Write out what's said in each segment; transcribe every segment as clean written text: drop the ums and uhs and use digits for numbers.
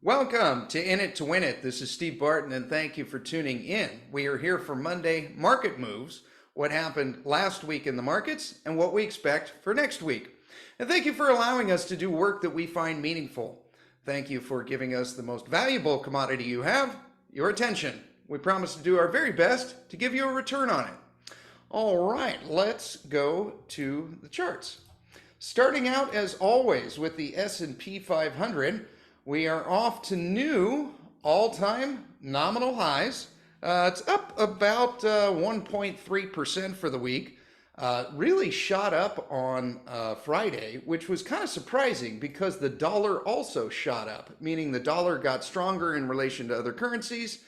Welcome to In It to Win It. This is Steve Barton, and thank you for tuning in. We are here for Monday market moves, what happened last week in the markets, and what we expect for next week. And thank you for allowing us to do work that we find meaningful. Thank you for giving us the most valuable commodity you have, your attention. We promise to do our very best to give you a return on it. All right, let's go to the charts. Starting out, as always, with the S&P 500, we are off to new all-time nominal highs. It's up about 1.3% for the week. Really shot up on Friday, which was kind of surprising because the dollar also shot up, meaning the dollar got stronger in relation to other currencies.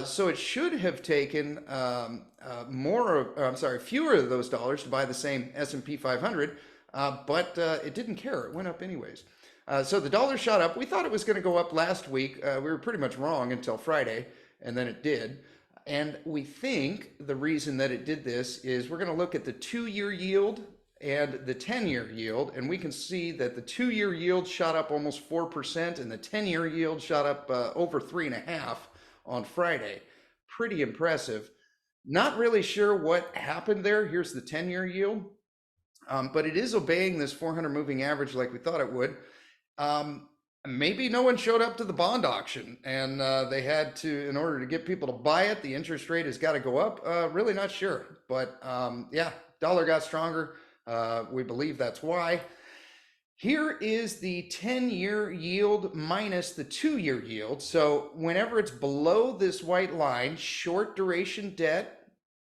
So it should have taken fewer of those dollars to buy the same S&P 500, but it didn't care. It went up anyways. So the dollar shot up. We thought it was going to go up last week. We were pretty much wrong until Friday, and then it did. And we think the reason that it did this is we're going to look at the 2-year yield and the 10-year yield, and we can see that the 2-year yield shot up almost 4%, and the 10-year yield shot up over 3.5% on Friday. Pretty impressive. Not really sure what happened there. Here's the 10-year yield, but it is obeying this 400 moving average like we thought it would. Maybe no one showed up to the bond auction and they had to, in order to get people to buy it, the interest rate has got to go up. Really not sure, but yeah, dollar got stronger. We believe that's why. Here is the 10-year yield minus the 2-year yield. So whenever it's below this white line, short duration debt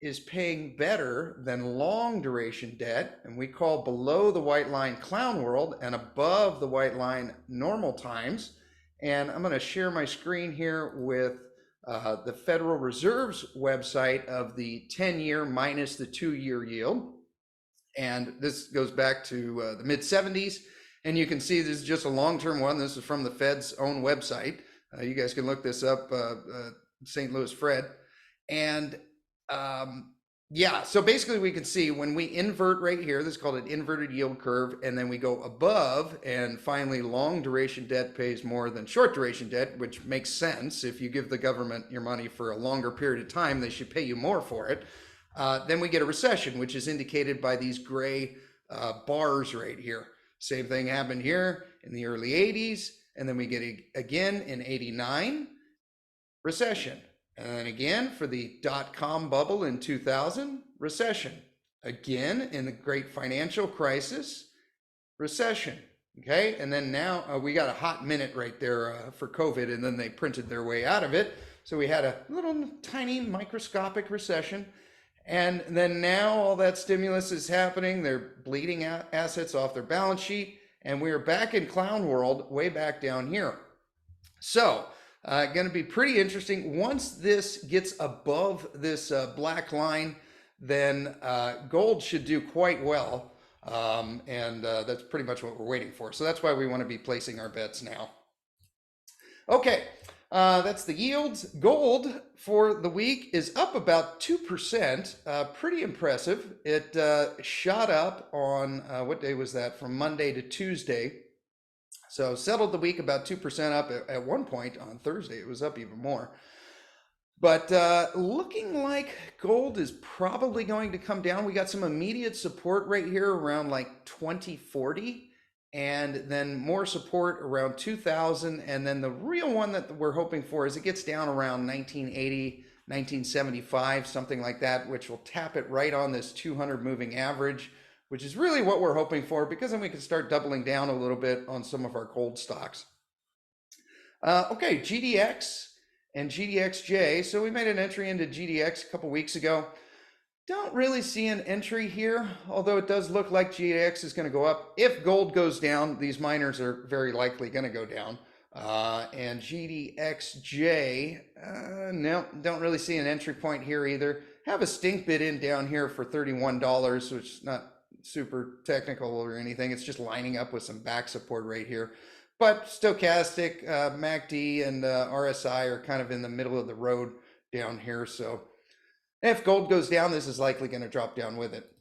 is paying better than long duration debt, and we call below the white line clown world and above the white line normal times. And I'm going to share my screen here with the Federal Reserve's website of the 10-year minus the 2-year yield. And this goes back to the mid 70s. And you can see this is just a long-term one. This is from the Fed's own website. You guys can look this up, St. Louis Fred. And yeah, so basically we can see when we invert right here, this is called an inverted yield curve, and then we go above, and finally long duration debt pays more than short duration debt, which makes sense. If you give the government your money for a longer period of time, they should pay you more for it. Then we get a recession, which is indicated by these gray bars right here. Same thing happened here in the early 80s, and then we get it again in 89, recession. And then again for the dot-com bubble in 2000, recession. Again in the great financial crisis, recession. Okay, and then now we got a hot minute right there for COVID, and then they printed their way out of it. So we had a little tiny microscopic recession. And then now all that stimulus is happening. They're bleeding out assets off their balance sheet, and we're back in clown world way back down here. So going to be pretty interesting. Once this gets above this black line, then gold should do quite well. And that's pretty much what we're waiting for. So that's why we want to be placing our bets now. Okay, that's the yields. Gold for the week is up about 2%. Pretty impressive. It shot up on, what day was that? From Monday to Tuesday. So settled the week about 2% up. At one point on Thursday, it was up even more. But looking like gold is probably going to come down. We got some immediate support right here around like 2040, and then more support around 2000. And then the real one that we're hoping for is it gets down around 1980, 1975, something like that, which will tap it right on this 200 moving average, which is really what we're hoping for, because then we can start doubling down a little bit on some of our gold stocks. Okay, GDX and GDXJ. So we made an entry into GDX a couple weeks ago. Don't really see an entry here, although it does look like GDX is going to go up. If gold goes down, these miners are very likely going to go down. And GDXJ, no, don't really see an entry point here either. Have a stink bid in down here for $31, which is not super technical or anything. It's just lining up with some back support right here. But stochastic, MACD, and RSI are kind of in the middle of the road down here. So if gold goes down, this is likely going to drop down with it.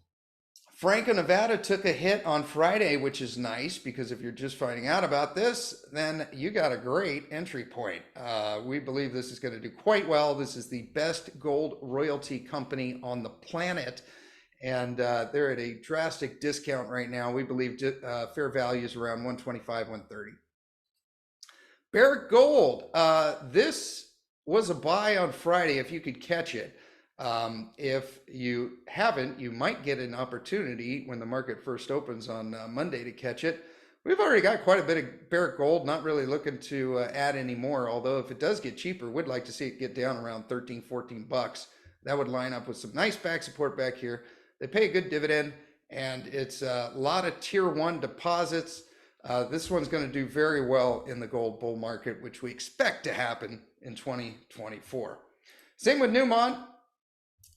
Franco, Nevada took a hit on Friday, which is nice because if you're just finding out about this, then you got a great entry point. We believe this is going to do quite well. This is the best gold royalty company on the planet, and they're at a drastic discount right now. We believe fair value is around 125, 130. Barrick Gold, this was a buy on Friday if you could catch it. If you haven't, you might get an opportunity when the market first opens on Monday to catch it. We've already got quite a bit of Barrick Gold, not really looking to add any more, although if it does get cheaper, we'd like to see it get down around 13, 14 bucks. That would line up with some nice back support back here. They pay a good dividend, and it's a lot of tier one deposits. This one's going to do very well in the gold bull market, which we expect to happen in 2024. Same with Newmont.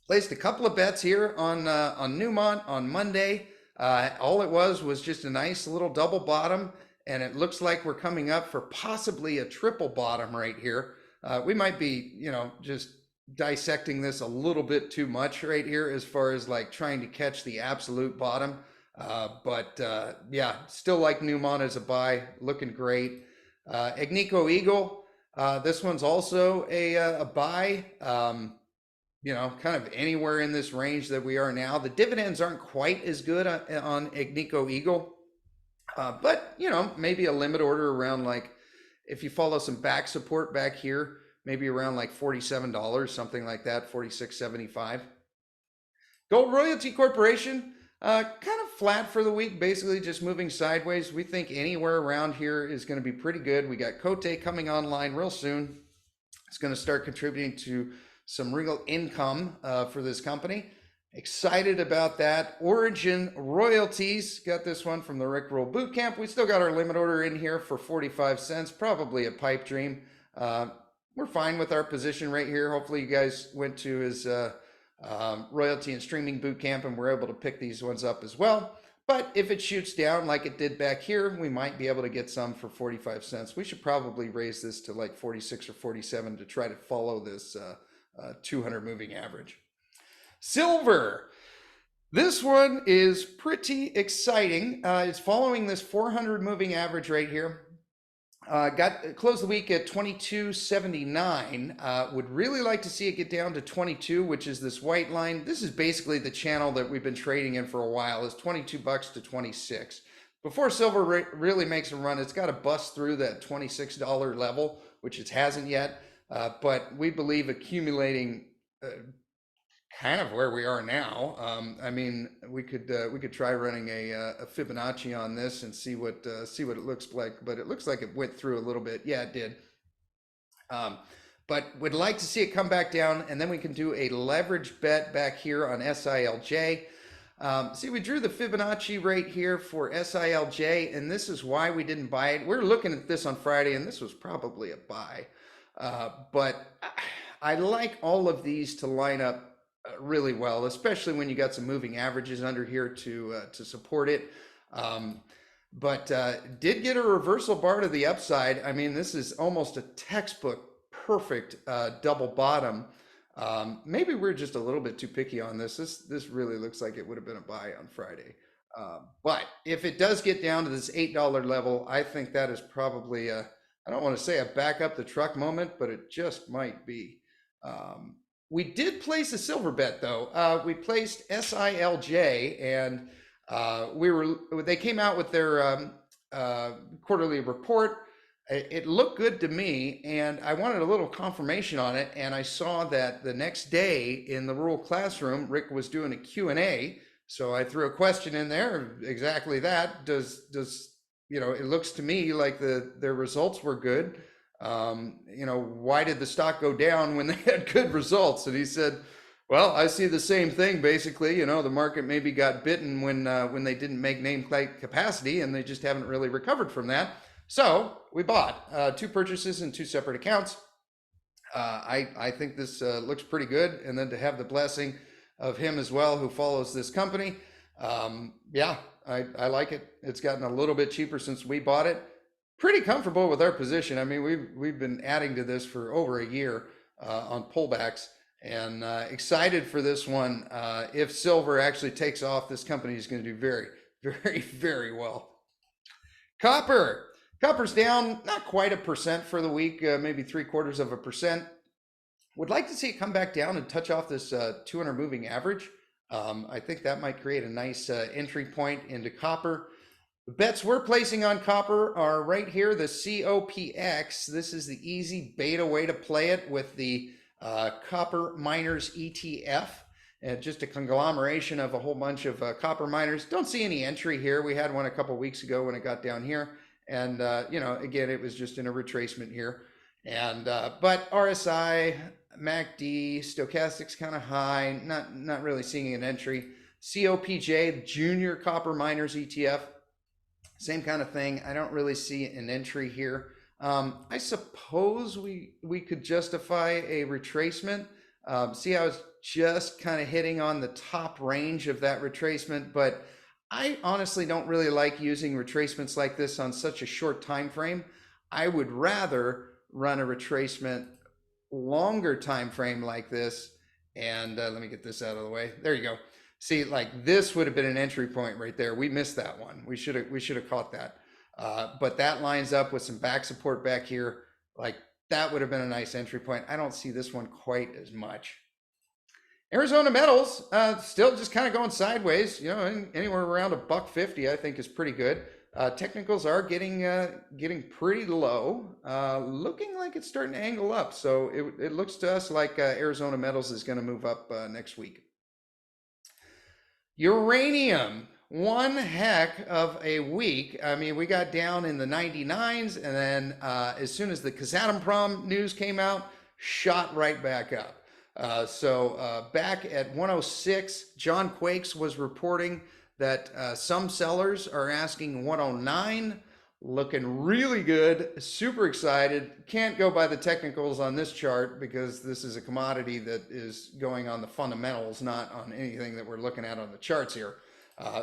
Placed a couple of bets here on Newmont on Monday. All it was just a nice little double bottom, and it looks like we're coming up for possibly a triple bottom right here. We might be, just dissecting this a little bit too much right here as far as like trying to catch the absolute bottom. But yeah, still like Newmont as a buy, looking great. Agnico Eagle, this one's also a buy. Kind of anywhere in this range that we are now. The dividends aren't quite as good on Agnico Eagle, but maybe a limit order around, like, if you follow some back support back here, maybe around like $47, something like that, $46.75. Gold Royalty Corporation, kind of flat for the week, basically just moving sideways. We think anywhere around here is going to be pretty good. We got Cote coming online real soon. It's going to start contributing to some real income for this company. Excited about that. Origin Royalties, got this one from the Rick Roll Bootcamp. We still got our limit order in here for 45 cents, probably a pipe dream. We're fine with our position right here. Hopefully you guys went to his royalty and streaming bootcamp and were able to pick these ones up as well. But if it shoots down like it did back here, we might be able to get some for 45 cents. We should probably raise this to like 46 or 47 to try to follow this 200 moving average. Silver, this one is pretty exciting. It's following this 400 moving average right here. Closed the week at 22.79. Would really like to see it get down to 22, which is this white line. This is basically the channel that we've been trading in for a while, is 22 bucks to 26. Before silver really makes a run, it's got to bust through that $26 level, which it hasn't yet. But we believe accumulating kind of where we are now. I mean, we could try running a Fibonacci on this and see what it looks like. But it looks like it went through a little bit. Yeah, it did. But would like to see it come back down, and then we can do a leverage bet back here on SILJ. See, we drew the Fibonacci right here for SILJ, and this is why we didn't buy it. We were looking at this on Friday, and this was probably a buy. But I like all of these to line up really well, especially when you got some moving averages under here to support it. But did get a reversal bar to the upside. I mean, this is almost a textbook perfect double bottom. Maybe we're just a little bit too picky on this. This really looks like it would have been a buy on Friday. But if it does get down to this $8 level, I think that is probably I don't want to say a back up the truck moment, but it just might be. We did place a silver bet though. We placed SILJ, and they came out with their quarterly report. It looked good to me, and I wanted a little confirmation on it. And I saw that the next day in the rural classroom, Rick was doing a Q&A. So I threw a question in there, exactly that. Does it looks to me like their results were good. Why did the stock go down when they had good results? And he said, well, I see the same thing. Basically, the market maybe got bitten when they didn't make nameplate capacity, and they just haven't really recovered from that. So we bought 2 purchases in 2 separate accounts. I think this looks pretty good. And then to have the blessing of him as well, who follows this company. Yeah, I like it. It's gotten a little bit cheaper since we bought it. Pretty comfortable with our position. I mean, we've been adding to this for over a year on pullbacks. and excited for this one. If silver actually takes off, this company is going to do very, very, very well. Copper's down not quite 1% for the week, maybe 0.75%. Would like to see it come back down and touch off this 200 moving average. I think that might create a nice entry point into copper. The bets we're placing on copper are right here, the COPX. This is the easy beta way to play it with the copper miners ETF. Just a conglomeration of a whole bunch of copper miners. Don't see any entry here. We had one a couple weeks ago when it got down here. And, you know, again, it was just in a retracement here. And, but RSI, MACD, stochastics kind of high, not really seeing an entry. COPJ, Junior Copper Miners ETF, same kind of thing. I don't really see an entry here. I suppose we could justify a retracement. See how it's just kind of hitting on the top range of that retracement, but I honestly don't really like using retracements like this on such a short time frame. I would rather run a retracement longer time frame like this. And let me get this out of the way. There you go. See, like this would have been an entry point right there. We missed that one. We should have caught that. But that lines up with some back support back here. Like that would have been a nice entry point. I don't see this one quite as much. Arizona metals still just kind of going sideways. You know, anywhere around $1.50, I think is pretty good. Technicals are getting pretty low, looking like it's starting to angle up. So it looks to us like Arizona metals is going to move up next week. Uranium, one heck of a week. I mean, we got down in the 99s, and then as soon as the Kazatomprom news came out, shot right back up. So back at 106, John Quakes was reporting that some sellers are asking 109, looking really good, super excited. Can't go by the technicals on this chart because this is a commodity that is going on the fundamentals, not on anything that we're looking at on the charts here.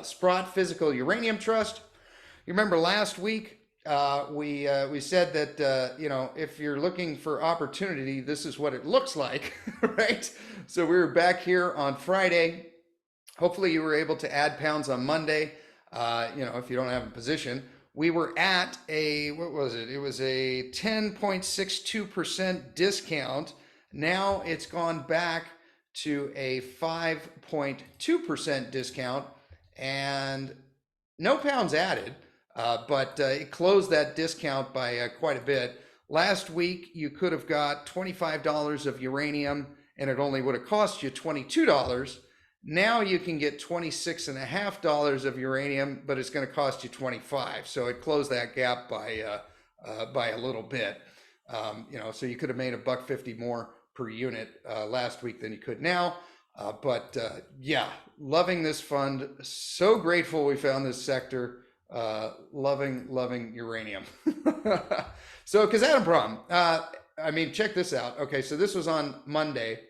Sprott Physical Uranium Trust. You remember last week we said that you know, if you're looking for opportunity, this is what it looks like, right? So we were back here on Friday. Hopefully you were able to add pounds on Monday. You know, if you don't have a position, we were at a, what was it? It was a 10.62% discount. Now it's gone back to a 5.2% discount and no pounds added, but it closed that discount by quite a bit. Last week, you could have got $25 of uranium and it only would have cost you $22. Now you can get $26.50 of uranium, but it's going to cost you $25. So it closed that gap by a little bit. You know, so you could have made $1.50 more per unit last week than you could now. But yeah, loving this fund. So grateful we found this sector. Loving uranium. So Kazatomprom. I mean, check this out. Okay, so this was on Monday.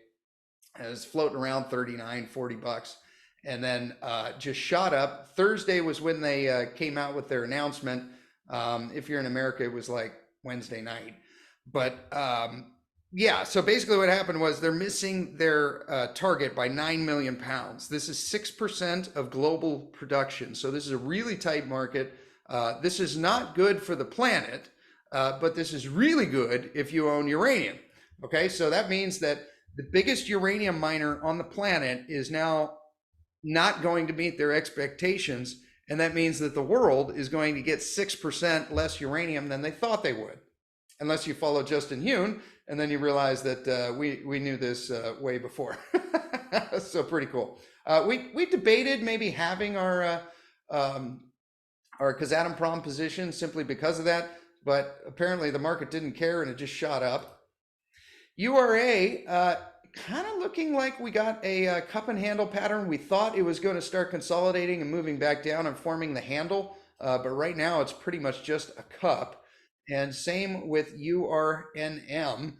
It was floating around 39, 40 bucks, and then just shot up. Thursday was when they came out with their announcement. If you're in America, it was like Wednesday night. But yeah, so basically what happened was they're missing their target by 9 million pounds. This is 6% of global production. So this is a really tight market. This is not good for the planet, but this is really good if you own uranium. Okay, so that means that the biggest uranium miner on the planet is now not going to meet their expectations. And that means that the world is going to get 6% less uranium than they thought they would. Unless you follow Justin Huhn, and then you realize that we knew this way before. So pretty cool. We debated maybe having our Kazatomprom position simply because of that, but apparently the market didn't care and it just shot up. URA, kind of looking like we got a cup and handle pattern. We thought it was going to start consolidating and moving back down and forming the handle, but right now it's pretty much just a cup. And same with URNM,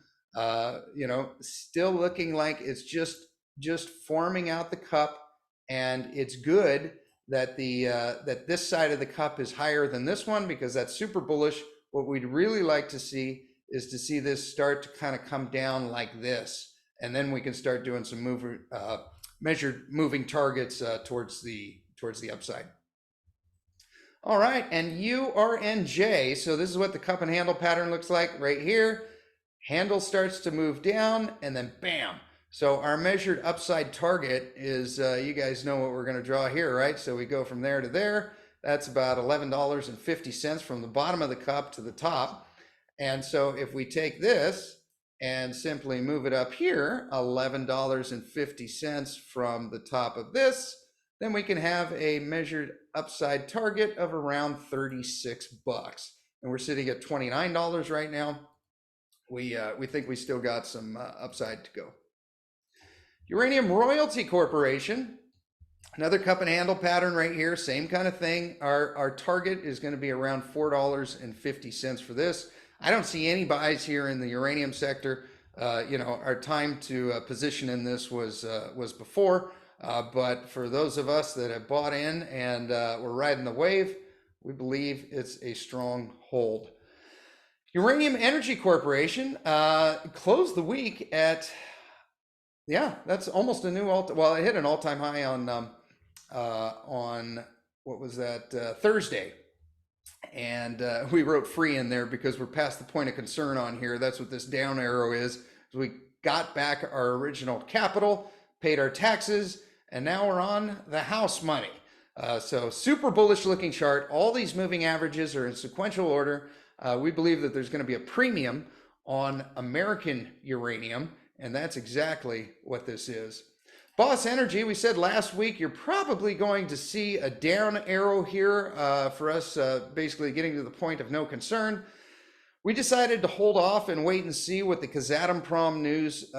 you know, still looking like it's just forming out the cup, and it's good that that this side of the cup is higher than this one because that's super bullish. What we'd really like to see is to see this start to kind of come down like this and then we can start doing some measured moving targets towards the upside. All right, and URNJ, so this is what the cup and handle pattern looks like right here. Handle starts to move down, and then bam. So our measured upside target is, you guys know what we're going to draw here, right? So we go from there to there. That's about $11.50 from the bottom of the cup to the top. And so if we take this and simply move it up here, $11.50 from the top of this, then we can have a measured upside target of around 36 bucks. And we're sitting at $29 right now. We think we still got some upside to go. Uranium Royalty Corporation, another cup and handle pattern right here, same kind of thing. Our target is going to be around $4.50 for this. I don't see any buys here in the uranium sector. Our time to position in this was before. But for those of us that have bought in and we're riding the wave, we believe it's a strong hold. Uranium Energy Corporation closed the week at, that's almost a new well, it hit an all-time high on what was that, Thursday. And we wrote free in there because we're past the point of concern on here. That's what this down arrow is. So we got back our original capital, paid our taxes, and now we're on the house money. So super bullish looking chart. All these moving averages are in sequential order. We believe that there's going to be a premium on American uranium, and that's exactly what this is. Boss Energy, we said last week, you're probably going to see a down arrow here for us basically getting to the point of no concern. We decided to hold off and wait and see what the Kazatomprom news,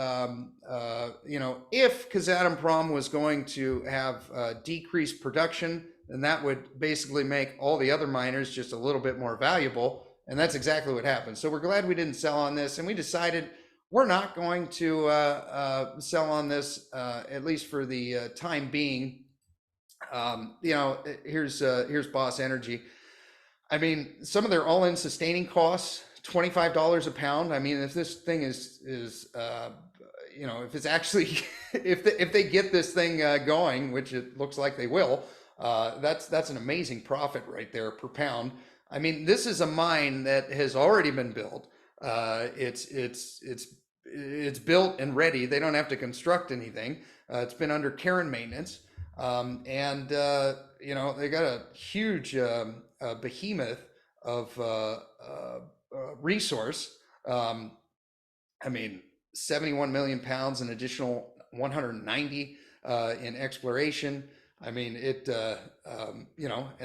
if Kazatomprom was going to have decreased production, then that would basically make all the other miners just a little bit more valuable. And that's exactly what happened. So we're glad we didn't sell on this, and we decided we're not going to sell on this, at least for the time being. Here's Boss Energy. I mean, some of their all-in sustaining costs, $25 a pound. I mean, if this thing is if it's actually, if they get this thing going, which it looks like they will, that's an amazing profit right there per pound. I mean, this is a mine that has already been built. It's built and ready. They don't have to construct anything. It's been under care and maintenance. They got a huge behemoth of resource. 71 million pounds, an additional 190 in exploration. I mean, and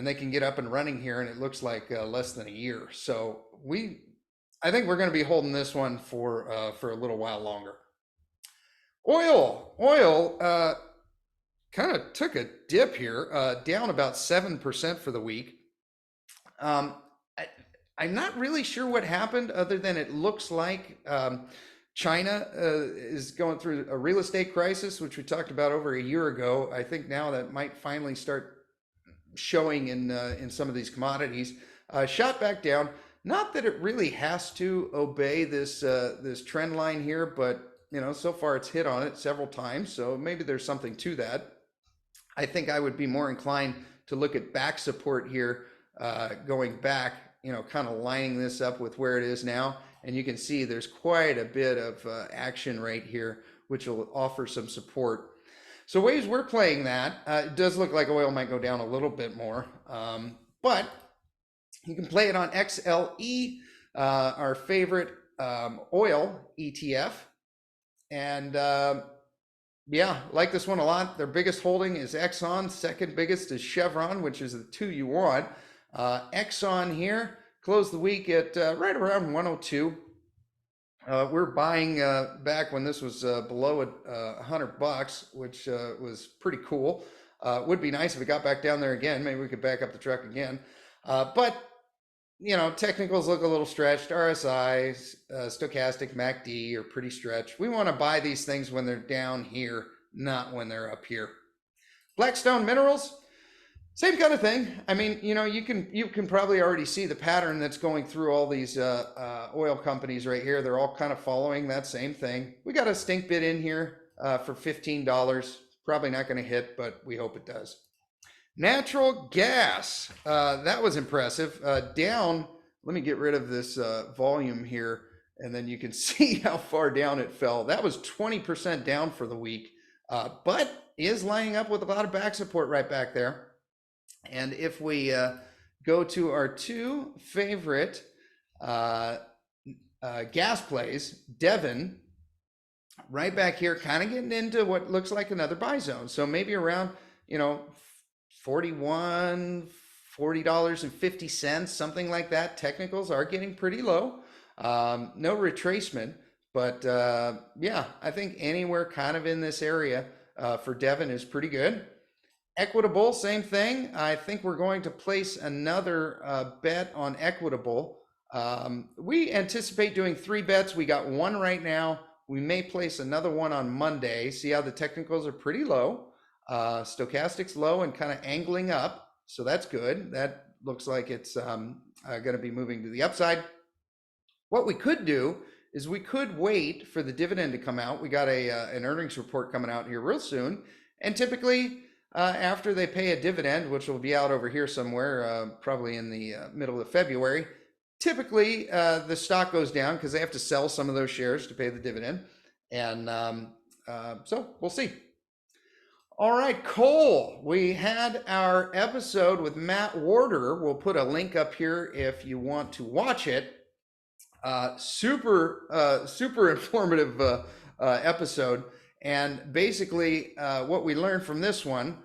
they can get up and running here, and it looks like less than a year. So I think we're going to be holding this one for a little while longer. Oil kind of took a dip here, down about 7% for the week. I'm not really sure what happened, other than it looks like China is going through a real estate crisis, which we talked about over a year ago. I think now that might finally start showing in some of these commodities. Shot back down. Not that it really has to obey this trend line here, but so far it's hit on it several times, so maybe there's something to that. I think I would be more inclined to look at back support here, going back, kind of lining this up with where it is now. And you can see there's quite a bit of action right here, which will offer some support. So ways we're playing that, it does look like oil might go down a little bit more, but you can play it on XLE, our favorite oil ETF. And like this one a lot. Their biggest holding is Exxon. Second biggest is Chevron, which is the two you want. Exxon here closed the week at right around 102. We're buying back when this was below $100, which was pretty cool. Would be nice if it got back down there again. Maybe we could back up the truck again. But technicals look a little stretched. RSI, stochastic, MACD are pretty stretched. We want to buy these things when they're down here, not when they're up here. Blackstone Minerals, Same kind of thing. I mean, you know, you can probably already see the pattern that's going through all these oil companies right here. They're all kind of following that same thing. We got a stink bid in here for $15. Probably not going to hit, but we hope it does. Natural gas. That was impressive. Down. Let me get rid of this volume here, and then you can see how far down it fell. That was 20% down for the week, but is lining up with a lot of back support right back there. And if we go to our two favorite gas plays, Devon, right back here, kind of getting into what looks like another buy zone. So maybe around, you know, $40.50, something like that. Technicals are getting pretty low. No retracement, but yeah, I think anywhere kind of in this area for Devon is pretty good. Equitable, same thing. I think we're going to place another bet on Equitable. We anticipate doing 3 bets. We got one right now. We may place another one on Monday. See how the technicals are pretty low. Stochastics low and kind of angling up. So that's good. That looks like it's going to be moving to the upside. What we could do is we could wait for the dividend to come out. We got an earnings report coming out here real soon. And typically, after they pay a dividend, which will be out over here somewhere, probably in the middle of February, typically the stock goes down because they have to sell some of those shares to pay the dividend. And so we'll see. All right, coal. We had our episode with Matt Warder. We'll put a link up here if you want to watch it. Super informative episode. And basically, what we learned from this one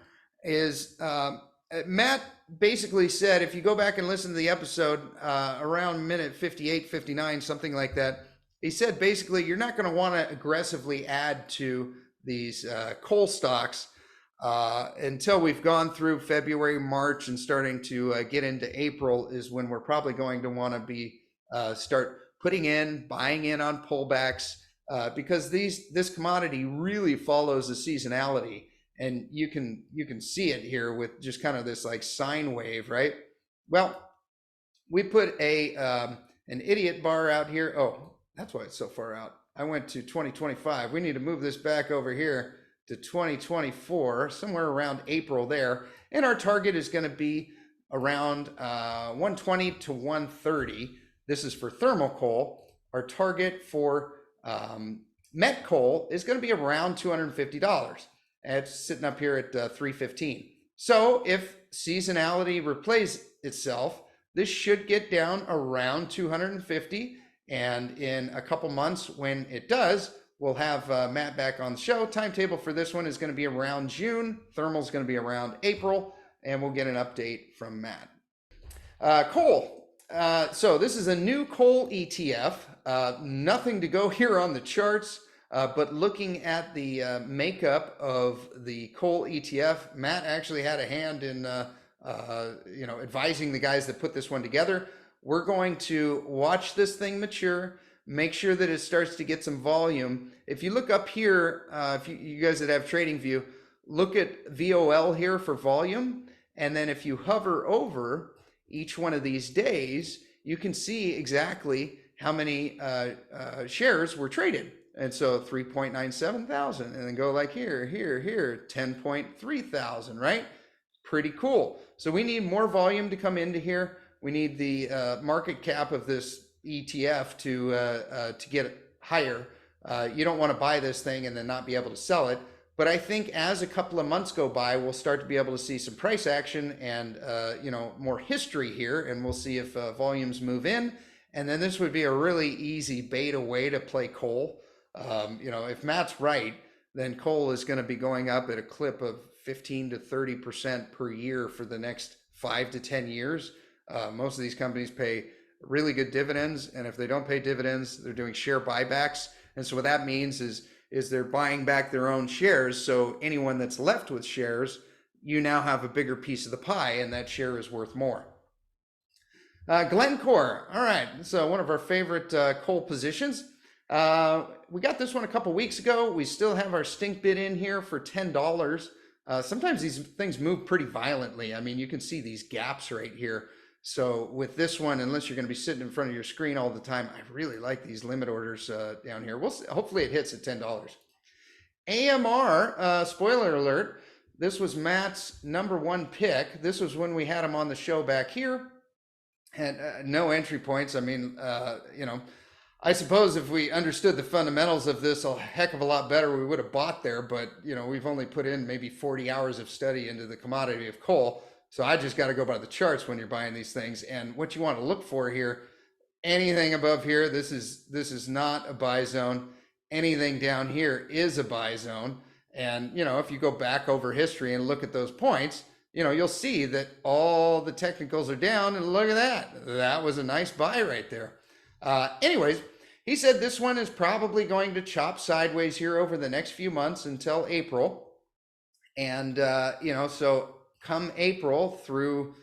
is Matt basically said, if you go back and listen to the episode around minute 58, 59, something like that, he said basically you're not going to want to aggressively add to these coal stocks until we've gone through February, March, and starting to get into April is when we're probably going to want to be start buying in on pullbacks. Because this commodity really follows the seasonality, and you can see it here with just kind of this like sine wave, right? Well, we put an idiot bar out here. Oh, that's why it's so far out. I went to 2025. We need to move this back over here to 2024, somewhere around April there, and our target is going to be around 120 to 130. This is for thermal coal. Our target for met coal is going to be around $250. It's sitting up here at $315. So if seasonality replays itself, this should get down around 250. And in a couple months, when it does, we'll have Matt back on the show. Timetable for this one is going to be around June. Thermal is going to be around April, and we'll get an update from Matt. Coal. So this is a new coal ETF. Nothing to go here on the charts, but looking at the makeup of the coal ETF, Matt actually had a hand in advising the guys that put this one together. We're going to watch this thing mature, make sure that it starts to get some volume. If you look up here, if you guys that have TradingView, look at VOL here for volume, and then if you hover over each one of these days, you can see exactly how many shares were traded. And so 3.97 thousand, and then go like here, 10.3 thousand, right? Pretty cool. So we need more volume to come into here. We need the market cap of this ETF to get higher. You don't want to buy this thing and then not be able to sell it. But I think as a couple of months go by, we'll start to be able to see some price action and more history here, and we'll see if volumes move in. And then this would be a really easy beta way to play coal. If Matt's right, then coal is going to be going up at a clip of 15 to 30% per year for the next 5 to 10 years. Most of these companies pay really good dividends, and if they don't pay dividends, they're doing share buybacks. And so what that means is they're buying back their own shares. So anyone that's left with shares, you now have a bigger piece of the pie, and that share is worth more. Glencore. All right, so one of our favorite coal positions. We got this one a couple weeks ago. We still have our stink bid in here for $10. Sometimes these things move pretty violently. I mean, you can see these gaps right here. So with this one, unless you're going to be sitting in front of your screen all the time, I really like these limit orders down here. We'll see. Hopefully it hits at $10. AMR, spoiler alert, this was Matt's #1 pick. This was when we had him on the show back here. And no entry points. I mean, you know, I suppose if we understood the fundamentals of this a heck of a lot better, we would have bought there. But, you know, we've only put in maybe 40 hours of study into the commodity of coal. So I just got to go by the charts when you're buying these things. And what you want to look for here, anything above here, this is not a buy zone. Anything down here is a buy zone. And, you know, if you go back over history and look at those points, you know, you'll see that all the technicals are down, and look at that. That was a nice buy right there. Anyways, he said this one is probably going to chop sideways here over the next few months until April. And, you know, so come April through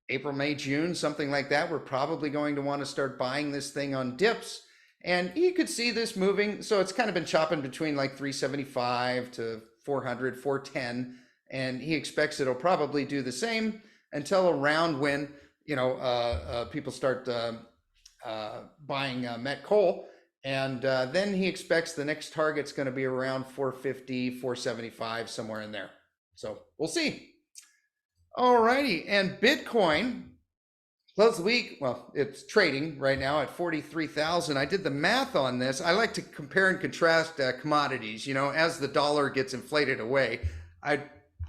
April, May, June, something like that, we're probably going to want to start buying this thing on dips. And you could see this moving. So it's kind of been chopping between like 375 to 400, 410. And he expects it'll probably do the same until around when, you know, people start buying met coal. And then he expects the next target's going to be around 450, 475, somewhere in there. So we'll see. All righty. And Bitcoin closed the week. Well, it's trading right now at 43,000. I did the math on this. I like to compare and contrast commodities. You know, as the dollar gets inflated away, I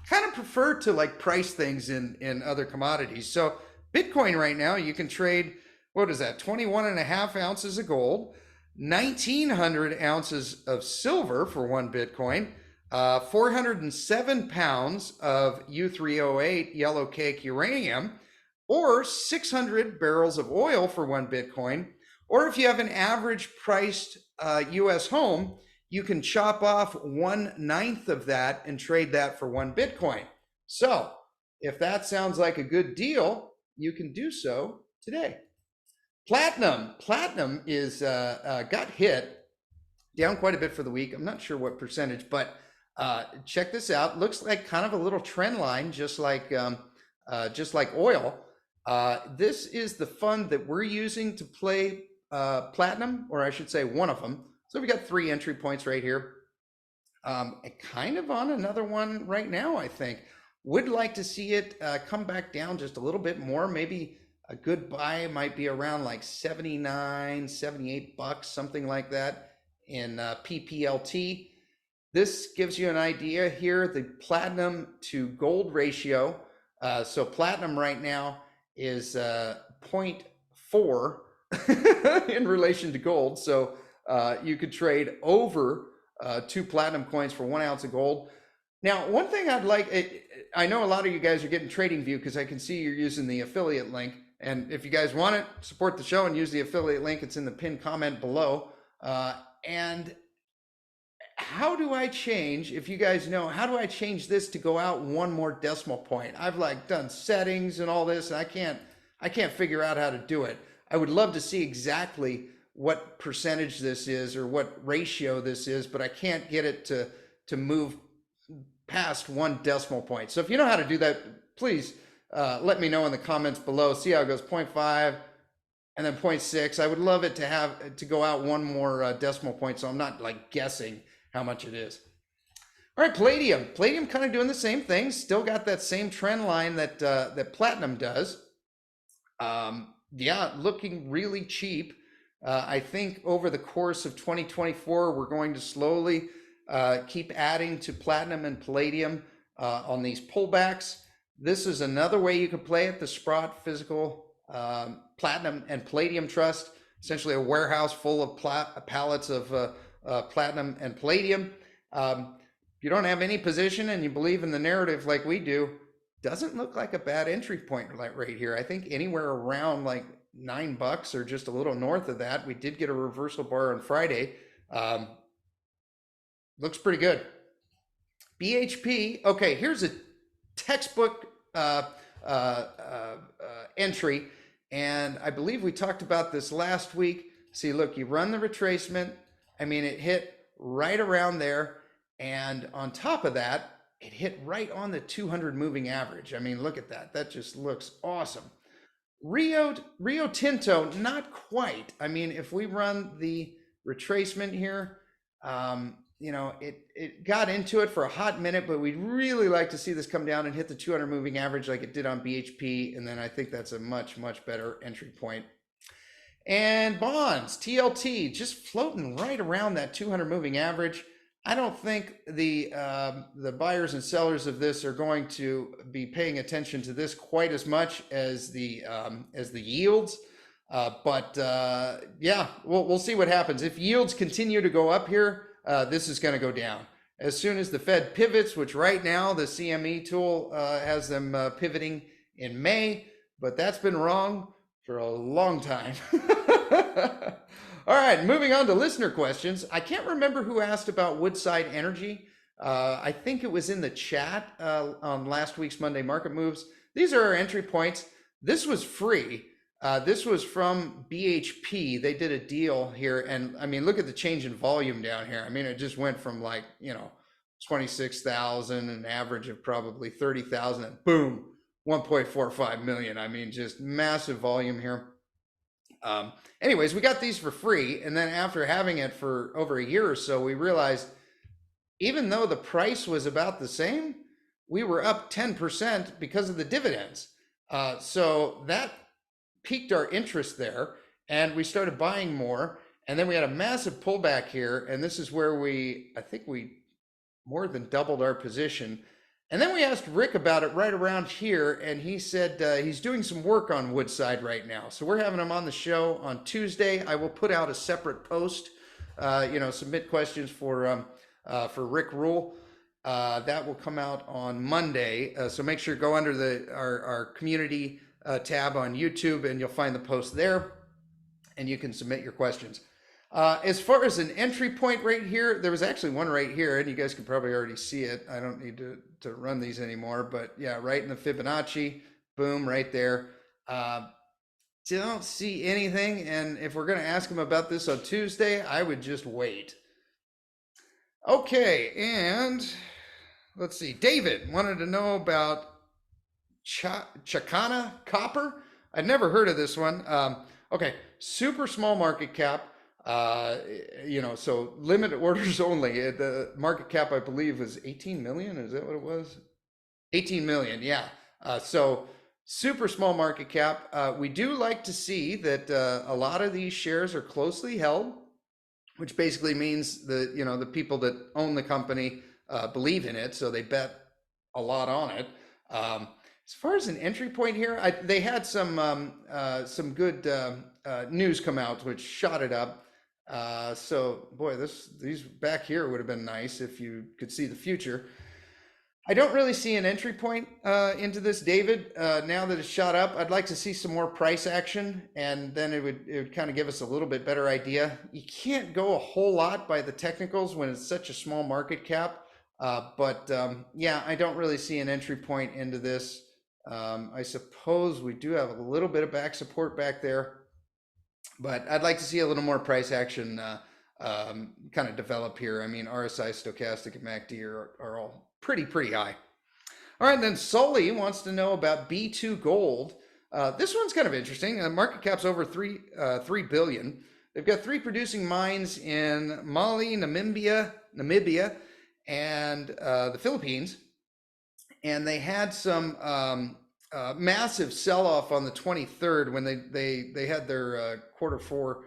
kind of prefer to like price things in other commodities. So Bitcoin right now, you can trade, what is that, 21.5 ounces of gold, 1,900 ounces of silver for 1 Bitcoin, 407 pounds of U3O8 yellow cake uranium, or 600 barrels of oil for 1 Bitcoin. Or if you have an average priced US home, you can chop off 1/9 of that and trade that for 1 Bitcoin. So if that sounds like a good deal, you can do so today. Platinum is got hit down quite a bit for the week. I'm not sure what percentage, but check this out. Looks like kind of a little trend line, just like oil. This is the fund that we're using to play platinum, or I should say one of them. So we got 3 entry points right here. Kind of on another one right now, I think. Would like to see it come back down just a little bit more. Maybe a good buy might be around like 79, 78 bucks, something like that in PPLT. This gives you an idea here, the platinum to gold ratio. So platinum right now is 0.4 in relation to gold. So you could trade over 2 platinum coins for 1 ounce of gold. Now, one thing I'd like, I know a lot of you guys are getting TradingView because I can see you're using the affiliate link. And if you guys want it, support the show and use the affiliate link. It's in the pinned comment below. And how do I change, if you guys know, how do I change this to go out 1 more decimal point? I've like done settings and all this, and I can't figure out how to do it. I would love to see exactly what percentage this is or what ratio this is, but I can't get it to move past 1 decimal point. So if you know how to do that, please let me know in the comments below. See how it goes, 0.5 and then 0.6. I would love it to go out 1 more decimal point, so I'm not like guessing how much it is. All right, Palladium kind of doing the same thing. Still got that same trend line that platinum does. Yeah, looking really cheap. I think over the course of 2024, we're going to slowly keep adding to platinum and palladium on these pullbacks. This is another way you could play it, the Sprott Physical Platinum and Palladium Trust, essentially a warehouse full of pallets of platinum and palladium. If you don't have any position and you believe in the narrative like we do, doesn't look like a bad entry point right here. I think anywhere around like $9 or just a little north of that. We did get a reversal bar on Friday. Looks pretty good. BHP, okay, here's a textbook entry, and I believe we talked about this last week. See, look, you run the retracement. I mean, it hit right around there, and on top of that, it hit right on the 200 moving average. I mean, look at that. That just looks awesome. Rio Tinto, not quite. I mean, if we run the retracement here, it got into it for a hot minute, but we'd really like to see this come down and hit the 200 moving average like it did on BHP. And then I think that's a much, much better entry point. And bonds, TLT, just floating right around that 200 moving average. I don't think the buyers and sellers of this are going to be paying attention to this quite as much as the yields. Yeah, we'll see what happens. If yields continue to go up here, this is going to go down. As soon as the Fed pivots, which right now the CME tool has them pivoting in May, but that's been wrong for a long time. All right, moving on to listener questions. I can't remember who asked about Woodside Energy. I think it was in the chat on last week's Monday Market Moves. These are our entry points. This was free. This was from BHP. They did a deal here. And I mean, look at the change in volume down here. I mean, it just went from like, 26,000, an average of probably 30,000, and boom, 1.45 million. I mean, just massive volume here. Anyways, we got these for free. And then after having it for over a year or so, we realized even though the price was about the same, we were up 10% because of the dividends. So that piqued our interest there, and we started buying more. And then we had a massive pullback here. And this is where I think we more than doubled our position. And then we asked Rick about it right around here, and he said he's doing some work on Woodside right now. So we're having him on the show on Tuesday. I will put out a separate post, submit questions for Rick Rule. That will come out on Monday. So make sure to go under our community tab on YouTube, and you'll find the post there, and you can submit your questions. As far as an entry point right here, there was actually one right here, and you guys can probably already see it. I don't need to run these anymore, but yeah, right in the Fibonacci, boom, right there. Don't see anything, and if we're going to ask him about this on Tuesday, I would just wait. Okay, and let's see. David wanted to know about Chakana copper. I'd never heard of this one. Okay, super small market cap. So limited orders only. The market cap, I believe, was 18 million. Is that what it was? 18 million. Yeah. So super small market cap. We do like to see that a lot of these shares are closely held, which basically means the people that own the company believe in it, so they bet a lot on it. As far as an entry point here, they had some good news come out, which shot it up. So boy, these back here would have been nice if you could see the future. I don't really see an entry point into this, David. Now that it's shot up, I'd like to see some more price action, and then it would kind of give us a little bit better idea. You can't go a whole lot by the technicals when it's such a small market cap, yeah, I don't really see an entry point into this. I suppose we do have a little bit of back support back there, but I'd like to see a little more price action kind of develop here. I mean, RSI, stochastic, and MACD are all pretty high. All right, then Sully wants to know about B2 Gold. This one's kind of interesting. Market cap's over 3 billion. They've got 3 producing mines in Mali, Namibia, and the Philippines. And they had some massive sell-off on the 23rd when they had their quarter 4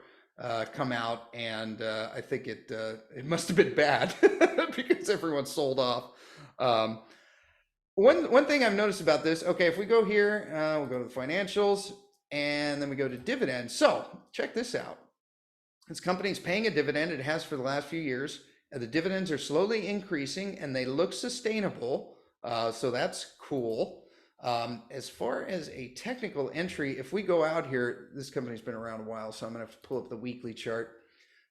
come out, and I think it must have been bad because everyone sold off. One thing I've noticed about this, okay, if we go here, we'll go to the financials, and then we go to dividends. So check this out. This company's paying a dividend. It has for the last few years. The dividends are slowly increasing, and they look sustainable. So that's cool. As far as a technical entry, if we go out here, this company's been around a while, so I'm gonna have to pull up the weekly chart.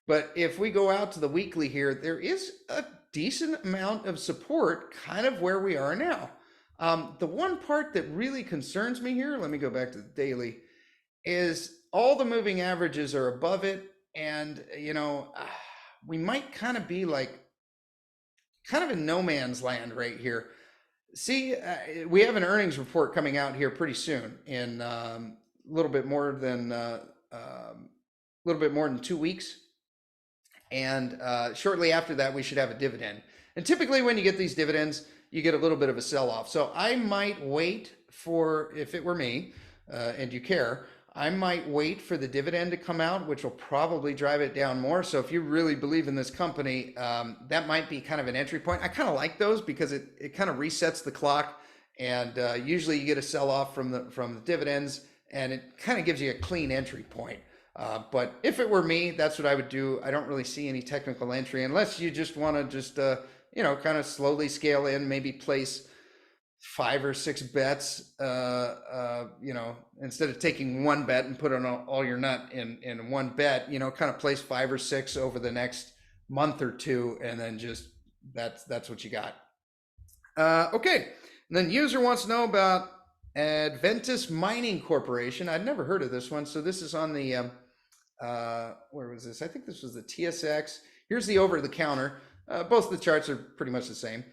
But if we go out to the weekly here, there is a decent amount of support kind of where we are now. The one part that really concerns me here, let me go back to the daily, is all the moving averages are above it. And, we might kind of be like, kind of in no man's land right here. See, we have an earnings report coming out here pretty soon in a little bit more than 2 weeks. And shortly after that, we should have a dividend. And typically when you get these dividends, you get a little bit of a sell-off. So I might wait for, if it were me, and you care, I might wait for the dividend to come out, which will probably drive it down more. So if you really believe in this company, that might be kind of an entry point. I kind of like those because it kind of resets the clock. And usually you get a sell-off from the dividends, and it kind of gives you a clean entry point. But if it were me, that's what I would do. I don't really see any technical entry unless you just want to just, kind of slowly scale in, maybe place 5 or 6 bets, instead of taking one bet and put on all your nut in one bet, kind of place 5 or 6 over the next month or two, and then just that's what you got. Okay. And then user wants to know about Adventus Mining Corporation. I'd never heard of this one. So this is on the, where was this? I think this was the TSX. Here's the over the counter. Both of the charts are pretty much the same.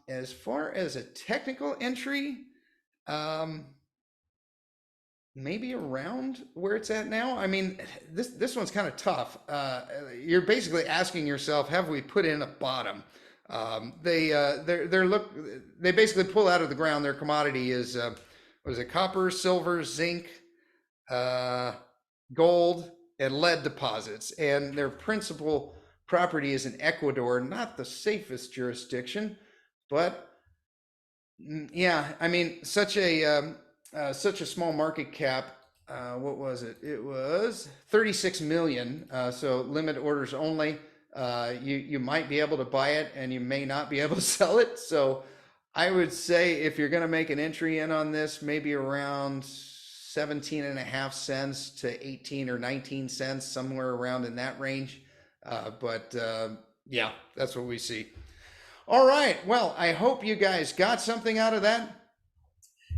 As far as a technical entry, maybe around where it's at now. I mean, this one's kind of tough. You're basically asking yourself, have we put in a bottom? They basically pull out of the ground. Their commodity is what is it? Copper, silver, zinc, gold, and lead deposits, and their principal property is in Ecuador. Not the safest jurisdiction, but yeah, I mean, such a small market cap. What was it? It was 36 million. So limit orders only. You might be able to buy it and you may not be able to sell it. So I would say if you're going to make an entry in on this, maybe around 17.5 cents to 18 or 19 cents, somewhere around in that range. Yeah, that's what we see. All right. Well, I hope you guys got something out of that.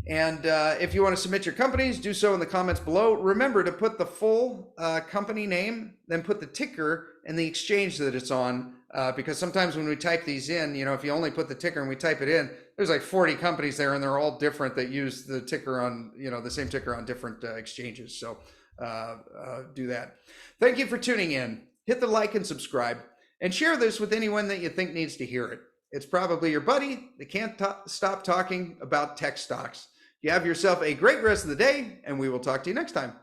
And if you want to submit your companies, do so in the comments below. Remember to put the full company name, then put the ticker and the exchange that it's on, because sometimes when we type these in, if you only put the ticker and we type it in, there's like 40 companies there and they're all different that use the ticker on, the same ticker on different exchanges. So do that. Thank you for tuning in. Hit the like and subscribe and share this with anyone that you think needs to hear it. It's probably your buddy that can't stop talking about tech stocks. You have yourself a great rest of the day, and we will talk to you next time.